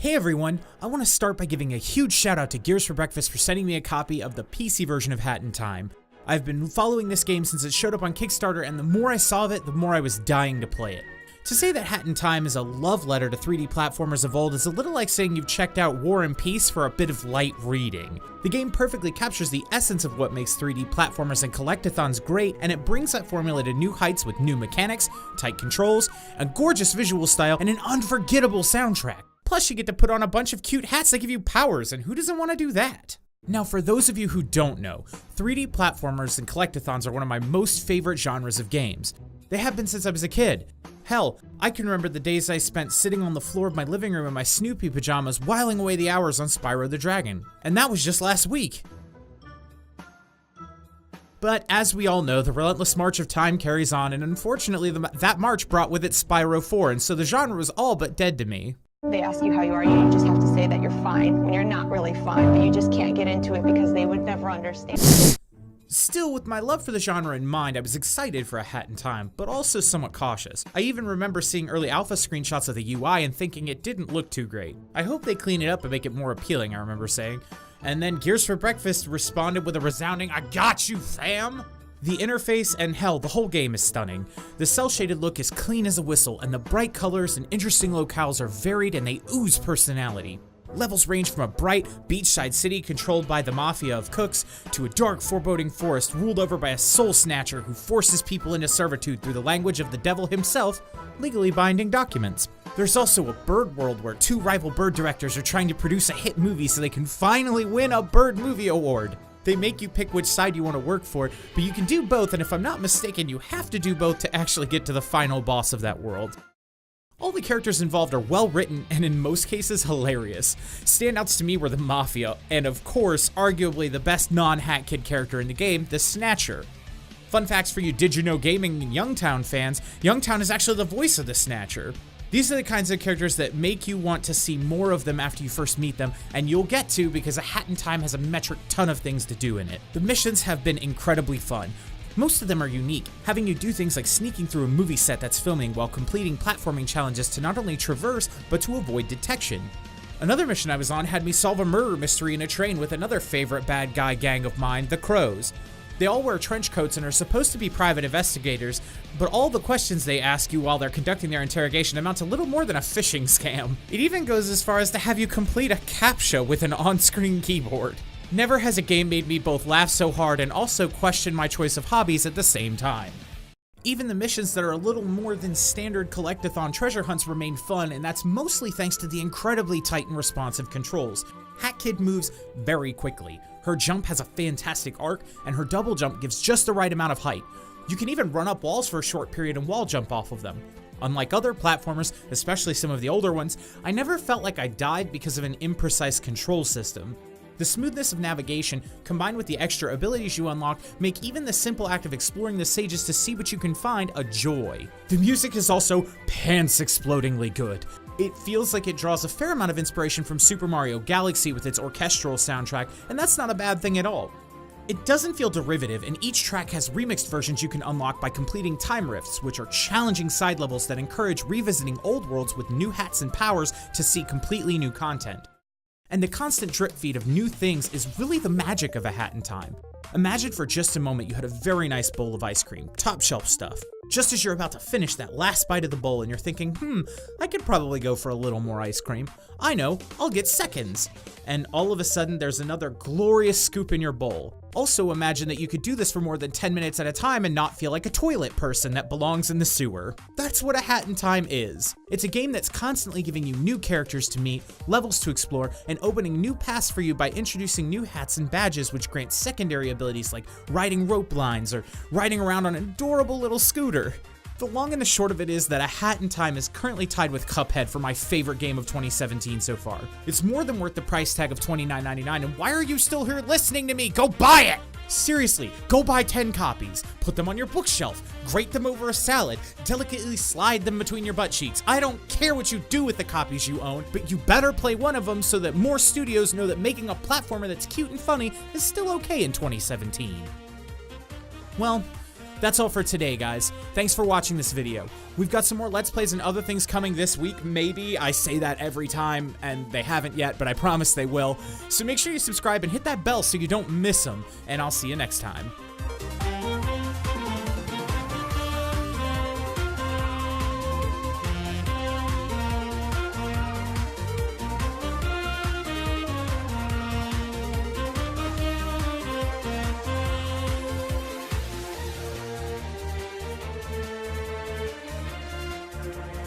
Hey everyone, I want to start by giving a huge shout out to Gears for Breakfast for sending me a copy of the PC version of Hat in Time. I've been following this game since it showed up on Kickstarter, and the more I saw of it, the more I was dying to play it. To say that Hat in Time is a love letter to 3D platformers of old is a little like saying you've checked out War and Peace for a bit of light reading. The game perfectly captures the essence of what makes 3D platformers and collectathons great, and it brings that formula to new heights with new mechanics, tight controls, a gorgeous visual style, and an unforgettable soundtrack. Plus, you get to put on a bunch of cute hats that give you powers, and who doesn't want to do that? Now, for those of you who don't know, 3D platformers and collectathons are one of my most favorite genres of games. They have been since I was a kid. Hell, I can remember the days I spent sitting on the floor of my living room in my Snoopy pajamas whiling away the hours on Spyro the Dragon. And that was just last week. But as we all know, the relentless march of time carries on, and unfortunately that march brought with it Spyro 4, and so the genre was all but dead to me. They ask you how you are, you just have to say that you're fine when you're not really fine, but you just can't get into it because they would never understand. Still, with my love for the genre in mind, I was excited for a Hat in Time, but also somewhat cautious. I even remember seeing early alpha screenshots of the UI and thinking it didn't look too great. I hope they clean it up and make it more appealing, I remember saying. And then Gears for Breakfast responded with a resounding, "I got you, fam!" The interface and hell, the whole game is stunning. The cel-shaded look is clean as a whistle, and the bright colors and interesting locales are varied and they ooze personality. Levels range from a bright, beachside city controlled by the mafia of cooks to a dark, foreboding forest ruled over by a soul snatcher who forces people into servitude through the language of the devil himself, legally binding documents. There's also a bird world where two rival bird directors are trying to produce a hit movie so they can finally win a Bird Movie Award. They make you pick which side you want to work for, but you can do both, and if I'm not mistaken, you have to do both to actually get to the final boss of that world. All the characters involved are well written and in most cases hilarious. Standouts to me were the Mafia, and of course, arguably the best non-Hat Kid character in the game, the Snatcher. Fun facts for you Did You Know Gaming and Youngtown fans, Youngtown is actually the voice of the Snatcher. These are the kinds of characters that make you want to see more of them after you first meet them, and you'll get to because A Hat in Time has a metric ton of things to do in it. The missions have been incredibly fun. Most of them are unique, having you do things like sneaking through a movie set that's filming while completing platforming challenges to not only traverse, but to avoid detection. Another mission I was on had me solve a murder mystery in a train with another favorite bad guy gang of mine, the Crows. They all wear trench coats and are supposed to be private investigators, but all the questions they ask you while they're conducting their interrogation amount to little more than a phishing scam. It even goes as far as to have you complete a CAPTCHA with an on-screen keyboard. Never has a game made me both laugh so hard and also question my choice of hobbies at the same time. Even the missions that are a little more than standard collectathon treasure hunts remain fun, and that's mostly thanks to the incredibly tight and responsive controls. Hat Kid moves very quickly. Her jump has a fantastic arc, and her double jump gives just the right amount of height. You can even run up walls for a short period and wall jump off of them. Unlike other platformers, especially some of the older ones, I never felt like I died because of an imprecise control system. The smoothness of navigation, combined with the extra abilities you unlock, make even the simple act of exploring the stages to see what you can find a joy. The music is also pants-explodingly good. It feels like it draws a fair amount of inspiration from Super Mario Galaxy with its orchestral soundtrack, and that's not a bad thing at all. It doesn't feel derivative, and each track has remixed versions you can unlock by completing time rifts, which are challenging side levels that encourage revisiting old worlds with new hats and powers to see completely new content. And the constant drip feed of new things is really the magic of A Hat in Time. Imagine for just a moment you had a very nice bowl of ice cream, top shelf stuff. Just as you're about to finish that last bite of the bowl and you're thinking, I could probably go for a little more ice cream. I know, I'll get seconds. And all of a sudden there's another glorious scoop in your bowl. Also imagine that you could do this for more than 10 minutes at a time and not feel like a toilet person that belongs in the sewer. That's what A Hat in Time is. It's a game that's constantly giving you new characters to meet, levels to explore, and opening new paths for you by introducing new hats and badges which grant secondary abilities like riding rope lines or riding around on an adorable little scooter. The long and the short of it is that A Hat in Time is currently tied with Cuphead for my favorite game of 2017 so far. It's more than worth the price tag of $29.99, and why are you still here listening to me? Go buy it! Seriously, go buy 10 copies, put them on your bookshelf, grate them over a salad, delicately slide them between your butt cheeks. I don't care what you do with the copies you own, but you better play one of them so that more studios know that making a platformer that's cute and funny is still okay in 2017. Well, That's all for today, guys. Thanks for watching this video. We've got some more Let's Plays and other things coming this week, maybe. I say that every time, and they haven't yet, but I promise they will. So make sure you subscribe and hit that bell so you don't miss them, and I'll see you next time.